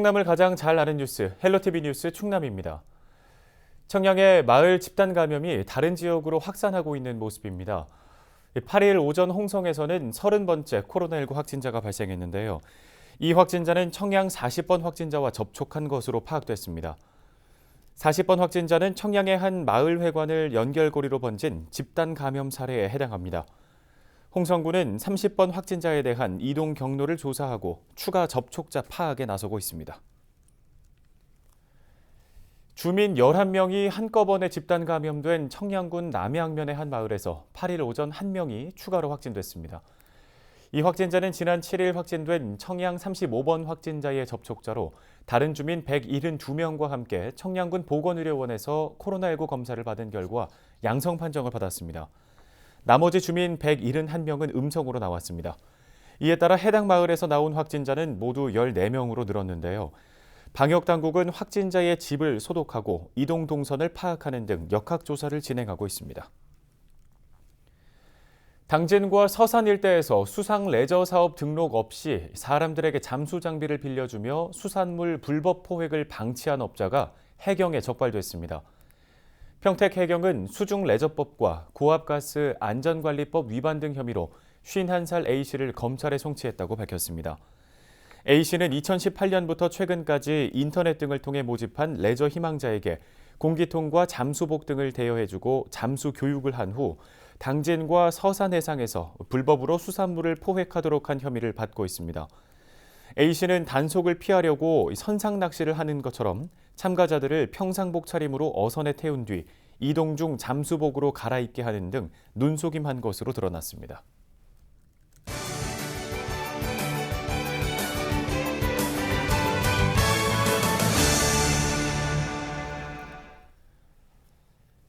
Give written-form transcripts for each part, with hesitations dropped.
충남을 가장 잘 아는 뉴스, 헬로티비 뉴스 충남입니다. 청양의 마을 집단 감염이 다른 지역으로 확산하고 있는 모습입니다. 8일 오전 홍성에서는 30번째 코로나19 확진자가 발생했는데요. 이 확진자는 청양 40번 확진자와 접촉한 것으로 파악됐습니다. 40번 확진자는 청양의 한 마을 회관을 연결고리로 번진 집단 감염 사례에 해당합니다. 홍성군은 30번 확진자에 대한 이동 경로를 조사하고 추가 접촉자 파악에 나서고 있습니다. 주민 11명이 한꺼번에 집단 감염된 청양군 남양면의 한 마을에서 8일 오전 1명이 추가로 확진됐습니다. 이 확진자는 지난 7일 확진된 청양 35번 확진자의 접촉자로 다른 주민 172명과 함께 청양군 보건의료원에서 코로나19 검사를 받은 결과 양성 판정을 받았습니다. 나머지 주민 171명은 음성으로 나왔습니다. 이에 따라 해당 마을에서 나온 확진자는 모두 14명으로 늘었는데요. 방역당국은 확진자의 집을 소독하고 이동 동선을 파악하는 등 역학조사를 진행하고 있습니다. 당진과 서산 일대에서 수상 레저 사업 등록 없이 사람들에게 잠수 장비를 빌려주며 수산물 불법 포획을 방치한 업자가 해경에 적발됐습니다. 평택해경은 수중레저법과 고압가스 안전관리법 위반 등 혐의로 51살 A씨를 검찰에 송치했다고 밝혔습니다. A씨는 2018년부터 최근까지 인터넷 등을 통해 모집한 레저 희망자에게 공기통과 잠수복 등을 대여해주고 잠수 교육을 한 후 당진과 서산 해상에서 불법으로 수산물을 포획하도록 한 혐의를 받고 있습니다. A씨는 단속을 피하려고 선상 낚시를 하는 것처럼 참가자들을 평상복 차림으로 어선에 태운 뒤 이동 중 잠수복으로 갈아입게 하는 등 눈속임한 것으로 드러났습니다.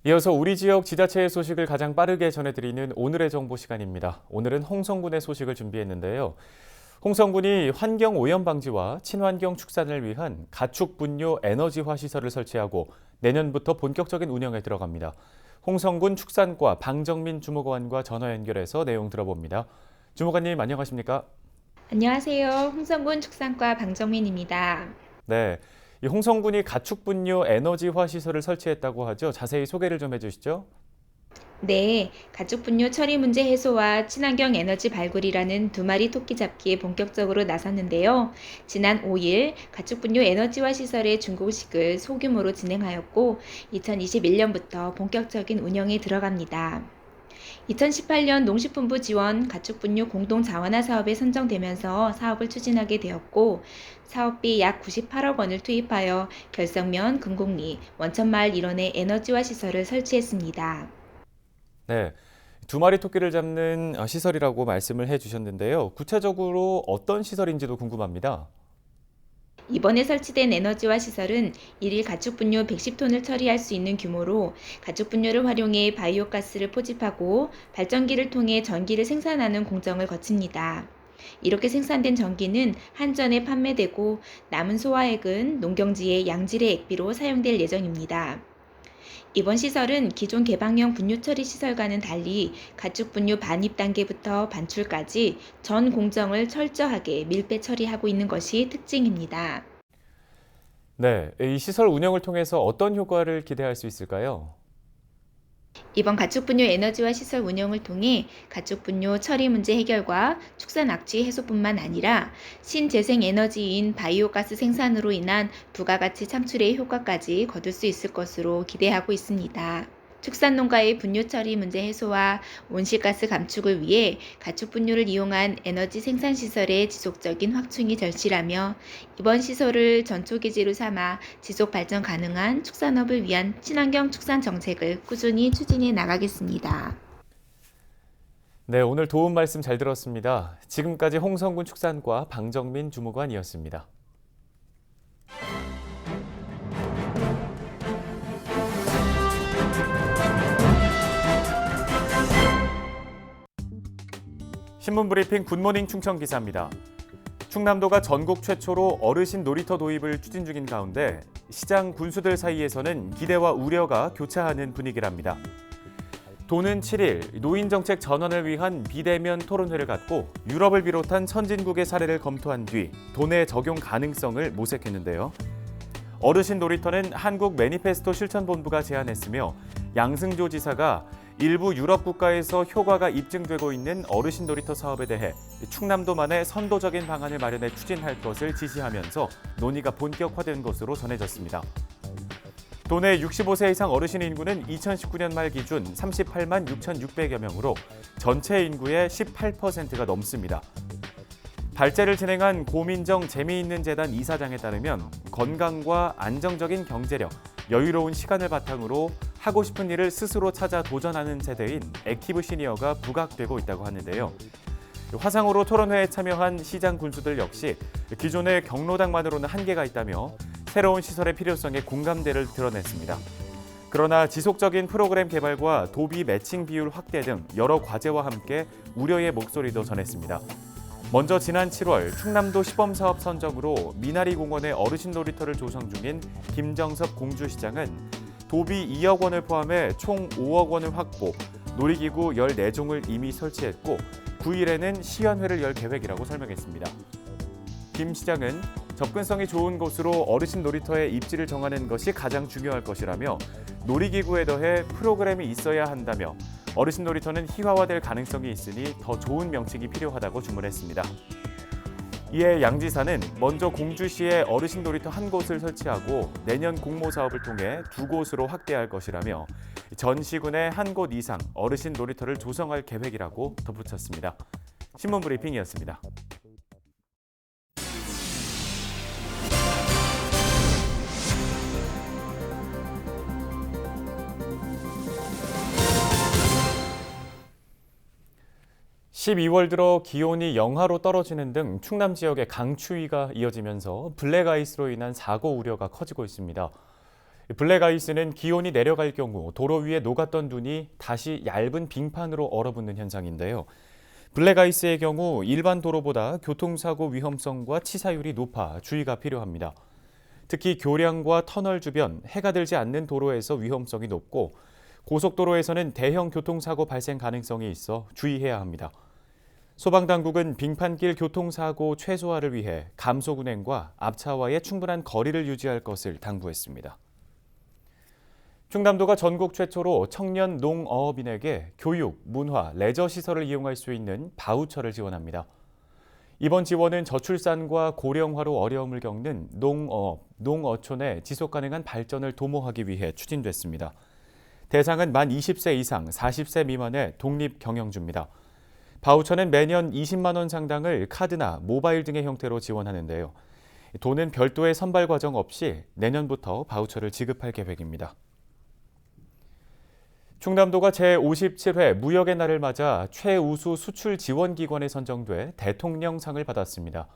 이어서 우리 지역 지자체의 소식을 가장 빠르게 전해드리는 오늘의 정보 시간입니다. 오늘은 홍성군의 소식을 준비했는데요. 홍성군이 환경오염 방지와 친환경 축산을 위한 가축 분뇨 에너지화 시설을 설치하고 내년부터 본격적인 운영에 들어갑니다. 홍성군 축산과 방정민 주무관과 전화 연결해서 내용 들어봅니다. 주무관님 안녕하십니까? 안녕하세요. 홍성군 축산과 방정민입니다. 네, 이 홍성군이 가축 분뇨 에너지화 시설을 설치했다고 하죠. 자세히 소개를 좀 해주시죠. 네, 가축 분뇨 처리 문제 해소와 친환경 에너지 발굴이라는 두 마리 토끼 잡기에 본격적으로 나섰는데요. 지난 5일 가축 분뇨 에너지화 시설의 준공식을 소규모로 진행하였고 2021년부터 본격적인 운영에 들어갑니다. 2018년 농식품부 지원 가축분뇨 공동 자원화 사업에 선정되면서 사업을 추진하게 되었고 사업비 약 98억 원을 투입하여 결성면, 금곡리, 원천마을 일원에 에너지화 시설을 설치했습니다. 네, 두 마리 토끼를 잡는 시설이라고 말씀을 해주셨는데요. 구체적으로 어떤 시설인지도 궁금합니다. 이번에 설치된 에너지화 시설은 일일 가축분뇨 110톤을 처리할 수 있는 규모로 가축분뇨를 활용해 바이오가스를 포집하고 발전기를 통해 전기를 생산하는 공정을 거칩니다. 이렇게 생산된 전기는 한전에 판매되고 남은 소화액은 농경지의 양질의 액비로 사용될 예정입니다. 이번 시설은 기존 개방형 분뇨 처리 시설과는 달리 가축 분뇨 반입 단계부터 반출까지 전 공정을 철저하게 밀폐 처리하고 있는 것이 특징입니다. 네, 이 시설 운영을 통해서 어떤 효과를 기대할 수 있을까요? 이번 가축분뇨 에너지화 시설 운영을 통해 가축분뇨 처리 문제 해결과 축산 악취 해소뿐만 아니라 신재생 에너지인 바이오가스 생산으로 인한 부가가치 창출의 효과까지 거둘 수 있을 것으로 기대하고 있습니다. 축산농가의 분뇨 처리 문제 해소와 온실가스 감축을 위해 가축분뇨를 이용한 에너지 생산 시설의 지속적인 확충이 절실하며 이번 시설을 전초기지로 삼아 지속 발전 가능한 축산업을 위한 친환경 축산 정책을 꾸준히 추진해 나가겠습니다. 네, 오늘 도움 말씀 잘 들었습니다. 지금까지 홍성군 축산과 방정민 주무관이었습니다. 신문 브리핑 굿모닝 충청 기사입니다. 충남도가 전국 최초로 어르신 놀이터 도입을 추진 중인 가운데 시장 군수들 사이에서는 기대와 우려가 교차하는 분위기랍니다. 도는 7일 노인정책 전환을 위한 비대면 토론회를 갖고 유럽을 비롯한 선진국의 사례를 검토한 뒤 도내 적용 가능성을 모색했는데요. 어르신 놀이터는 한국 매니페스토 실천본부가 제안했으며 양승조 지사가 일부 유럽 국가에서 효과가 입증되고 있는 어르신 놀이터 사업에 대해 충남도만의 선도적인 방안을 마련해 추진할 것을 지시하면서 논의가 본격화된 것으로 전해졌습니다. 도내 65세 이상 어르신 인구는 2019년 말 기준 38만 6,600여 명으로 전체 인구의 18%가 넘습니다. 발제를 진행한 고민정 재미있는 재단 이사장에 따르면 건강과 안정적인 경제력, 여유로운 시간을 바탕으로 하고 싶은 일을 스스로 찾아 도전하는 세대인 액티브 시니어가 부각되고 있다고 하는데요. 화상으로 토론회에 참여한 시장 군수들 역시 기존의 경로당만으로는 한계가 있다며 새로운 시설의 필요성에 공감대를 드러냈습니다. 그러나 지속적인 프로그램 개발과 도비 매칭 비율 확대 등 여러 과제와 함께 우려의 목소리도 전했습니다. 먼저 지난 7월 충남도 시범사업 선정으로 미나리 공원의 어르신 놀이터를 조성 중인 김정섭 공주시장은 도비 2억 원을 포함해 총 5억 원을 확보, 놀이기구 14종을 이미 설치했고 9일에는 시연회를 열 계획이라고 설명했습니다. 김 시장은 접근성이 좋은 곳으로 어르신 놀이터의 입지를 정하는 것이 가장 중요할 것이라며 놀이기구에 더해 프로그램이 있어야 한다며 어르신 놀이터는 희화화될 가능성이 있으니 더 좋은 명칭이 필요하다고 주문했습니다. 이에 양 지사는 먼저 공주시에 어르신 놀이터 한 곳을 설치하고 내년 공모 사업을 통해 2곳으로 확대할 것이라며 전 시군에 한 곳 이상 어르신 놀이터를 조성할 계획이라고 덧붙였습니다. 신문 브리핑이었습니다. (12월) 들어 기온이 영하로 떨어지는 등 충남 지역에 강추위가 이어지면서 블랙아이스로 인한 사고 우려가 커지고 있습니다. 블랙아이스는 기온이 내려갈 경우 도로 위에 녹았던 눈이 다시 얇은 빙판으로 얼어붙는 현상인데요. 블랙아이스의 경우 일반 도로보다 교통사고 위험성과 치사율이 높아 주의가 필요합니다. 특히 교량과 터널 주변, 해가 들지 않는 도로에서 위험성이 높고 고속도로에서는 대형 교통사고 발생 가능성이 있어 주의해야 합니다. 소방당국은 빙판길 교통사고 최소화를 위해 감속 운행과 앞차와의 충분한 거리를 유지할 것을 당부했습니다. 충남도가 전국 최초로 청년 농어업인에게 교육, 문화, 레저 시설을 이용할 수 있는 바우처를 지원합니다. 이번 지원은 저출산과 고령화로 어려움을 겪는 농어업, 농어촌의 지속가능한 발전을 도모하기 위해 추진됐습니다. 대상은 만 20세 이상 40세 미만의 독립경영주입니다. 바우처는 매년 20만 원 상당을 카드나 모바일 등의 형태로 지원하는데요. 도는 별도의 선발 과정 없이 내년부터 바우처를 지급할 계획입니다. 충남도가 제57회 무역의 날을 맞아 최우수 수출 지원 기관에 선정돼 대통령상을 받았습니다.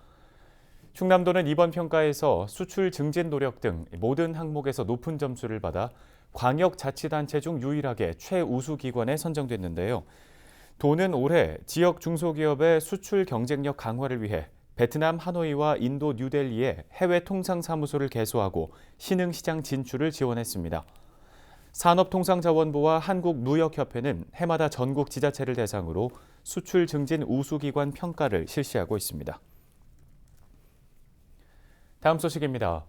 충남도는 이번 평가에서 수출 증진 노력 등 모든 항목에서 높은 점수를 받아 광역자치단체 중 유일하게 최우수 기관에 선정됐는데요. 도는 올해 지역 중소기업의 수출 경쟁력 강화를 위해 베트남 하노이와 인도 뉴델리에 해외 통상사무소를 개소하고 신흥시장 진출을 지원했습니다. 산업통상자원부와 한국무역협회는 해마다 전국 지자체를 대상으로 수출 증진 우수기관 평가를 실시하고 있습니다. 다음 소식입니다.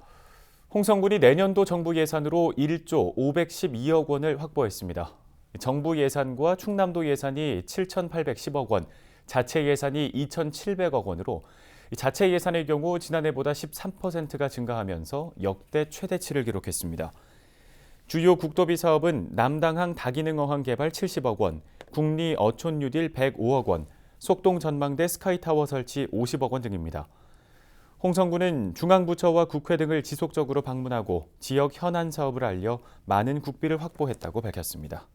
홍성군이 내년도 정부 예산으로 1조 512억 원을 확보했습니다. 정부 예산과 충남도 예산이 7,810억 원, 자체 예산이 2,700억 원으로 자체 예산의 경우 지난해보다 13%가 증가하면서 역대 최대치를 기록했습니다. 주요 국도비 사업은 남당항 다기능 어항 개발 70억 원, 국리 어촌 뉴딜 105억 원, 속동 전망대 스카이타워 설치 50억 원 등입니다. 홍성군은 중앙부처와 국회 등을 지속적으로 방문하고 지역 현안 사업을 알려 많은 국비를 확보했다고 밝혔습니다.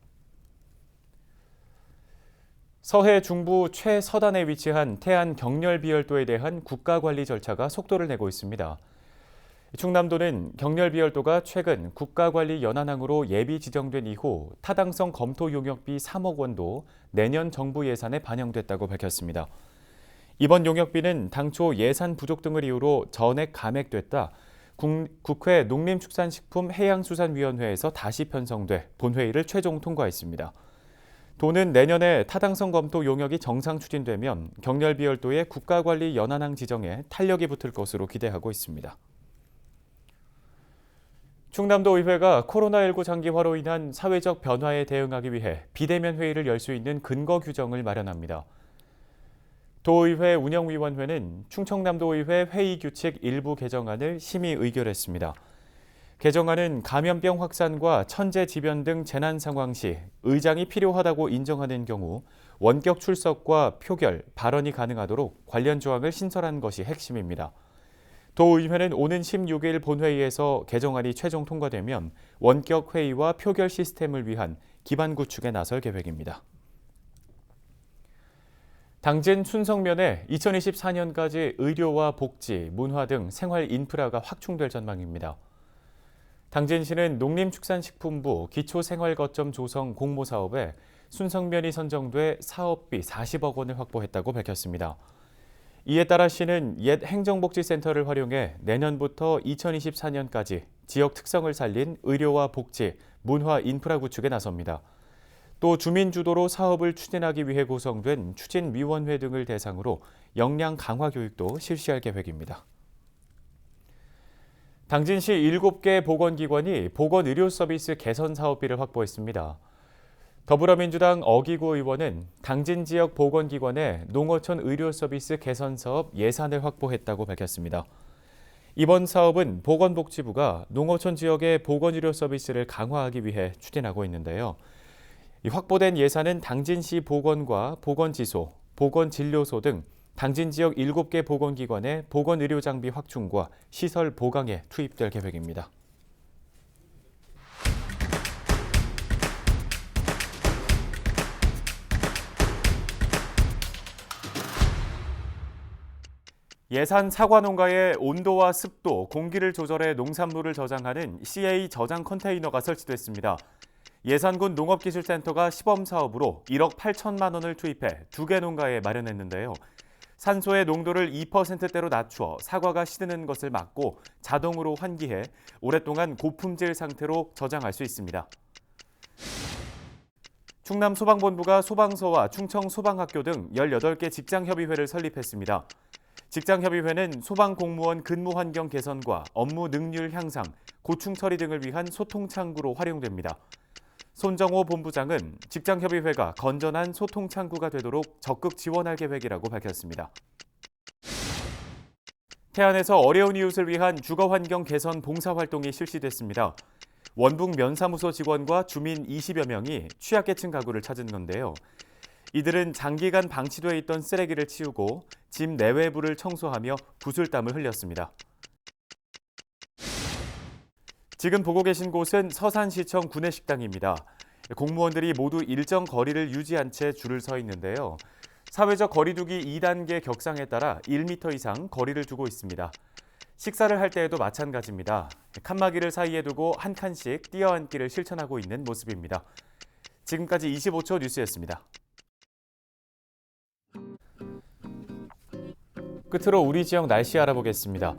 서해 중부 최서단에 위치한 태안 경렬비열도에 대한 국가관리 절차가 속도를 내고 있습니다. 충남도는 경렬비열도가 최근 국가관리 연안항으로 예비 지정된 이후 타당성 검토 용역비 3억 원도 내년 정부 예산에 반영됐다고 밝혔습니다. 이번 용역비는 당초 예산 부족 등을 이유로 전액 감액됐다 국회 농림축산식품해양수산위원회에서 다시 편성돼 본회의를 최종 통과했습니다. 도는 내년에 타당성 검토 용역이 정상 추진되면 경렬 비열도의 국가관리 연한항 지정에 탄력이 붙을 것으로 기대하고 있습니다. 충남도의회가 코로나19 장기화로 인한 사회적 변화에 대응하기 위해 비대면 회의를 열 수 있는 근거 규정을 마련합니다. 도의회 운영위원회는 충청남도의회 회의규칙 일부 개정안을 심의 의결했습니다. 개정안은 감염병 확산과 천재지변 등 재난 상황 시 의장이 필요하다고 인정하는 경우 원격 출석과 표결, 발언이 가능하도록 관련 조항을 신설한 것이 핵심입니다. 도의회는 오는 16일 본회의에서 개정안이 최종 통과되면 원격 회의와 표결 시스템을 위한 기반 구축에 나설 계획입니다. 당진 춘성면에 2024년까지 의료와 복지, 문화 등 생활 인프라가 확충될 전망입니다. 당진시는 농림축산식품부 기초생활거점 조성 공모사업에 춘성면이 선정돼 사업비 40억 원을 확보했다고 밝혔습니다. 이에 따라 시는 옛 행정복지센터를 활용해 내년부터 2024년까지 지역 특성을 살린 의료와 복지, 문화 인프라 구축에 나섭니다. 또 주민 주도로 사업을 추진하기 위해 구성된 추진위원회 등을 대상으로 역량 강화 교육도 실시할 계획입니다. 당진시 7개 보건기관이 보건의료 서비스 개선 사업비를 확보했습니다. 더불어민주당 어기구 의원은 당진 지역 보건기관에 농어촌 의료 서비스 개선 사업 예산을 확보했다고 밝혔습니다. 이번 사업은 보건복지부가 농어촌 지역의 보건의료 서비스를 강화하기 위해 추진하고 있는데요. 이 확보된 예산은 당진시 보건과 보건지소, 보건진료소 등 당진 지역 7개 보건기관의 보건의료 장비 확충과 시설 보강에 투입될 계획입니다. 예산 사과 농가에 온도와 습도, 공기를 조절해 농산물을 저장하는 CA 저장 컨테이너가 설치됐습니다. 예산군 농업기술센터가 시범 사업으로 1억 8천만 원을 투입해 2개 농가에 마련했는데요. 산소의 농도를 2%대로 낮추어 사과가 시드는 것을 막고 자동으로 환기해 오랫동안 고품질 상태로 저장할 수 있습니다. 충남소방본부가 소방서와 충청소방학교 등 18개 직장협의회를 설립했습니다. 직장협의회는 소방공무원 근무환경 개선과 업무 능률 향상, 고충 처리 등을 위한 소통창구로 활용됩니다. 손정호 본부장은 직장협의회가 건전한 소통창구가 되도록 적극 지원할 계획이라고 밝혔습니다. 태안에서 어려운 이웃을 위한 주거환경 개선 봉사활동이 실시됐습니다. 원북 면사무소 직원과 주민 20여 명이 취약계층 가구를 찾은 건데요. 이들은 장기간 방치돼 있던 쓰레기를 치우고 집 내외부를 청소하며 구슬땀을 흘렸습니다. 지금 보고 계신 곳은 서산시청 구내식당입니다. 공무원들이 모두 일정 거리를 유지한 채 줄을 서 있는데요. 사회적 거리두기 2단계 격상에 따라 1m 이상 거리를 두고 있습니다. 식사를 할 때에도 마찬가지입니다. 칸막이를 사이에 두고 한 칸씩 뛰어앉기를 실천하고 있는 모습입니다. 지금까지 25초 뉴스였습니다. 끝으로 우리 지역 날씨 알아보겠습니다.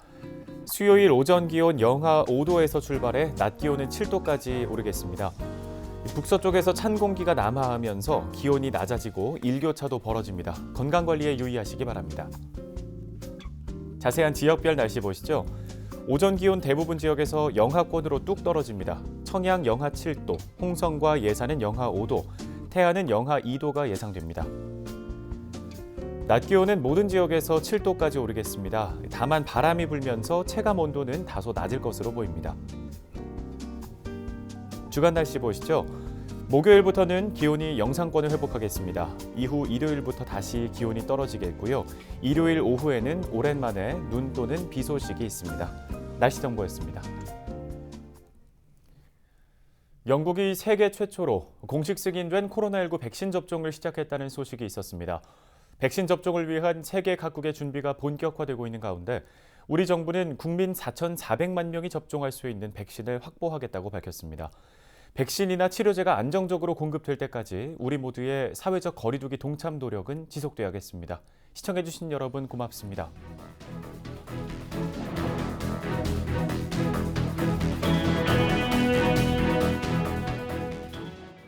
수요일 오전 기온 영하 5도에서 출발해 낮 기온은 7도까지 오르겠습니다. 북서쪽에서 찬 공기가 남하하면서 기온이 낮아지고 일교차도 벌어집니다. 건강관리에 유의하시기 바랍니다. 자세한 지역별 날씨 보시죠. 오전 기온 대부분 지역에서 영하권으로 뚝 떨어집니다. 청양 영하 7도, 홍성과 예산은 영하 5도, 태안은 영하 2도가 예상됩니다. 낮 기온은 모든 지역에서 7도까지 오르겠습니다. 다만 바람이 불면서 체감 온도는 다소 낮을 것으로 보입니다. 주간 날씨 보시죠. 목요일부터는 기온이 영상권을 회복하겠습니다. 이후 일요일부터 다시 기온이 떨어지겠고요. 일요일 오후에는 오랜만에 눈 또는 비 소식이 있습니다. 날씨 정보였습니다. 영국이 세계 최초로 공식 승인된 코로나19 백신 접종을 시작했다는 소식이 있었습니다. 백신 접종을 위한 세계 각국의 준비가 본격화되고 있는 가운데 우리 정부는 국민 4,400만 명이 접종할 수 있는 백신을 확보하겠다고 밝혔습니다. 백신이나 치료제가 안정적으로 공급될 때까지 우리 모두의 사회적 거리두기 동참 노력은 지속돼야겠습니다. 시청해주신 여러분 고맙습니다.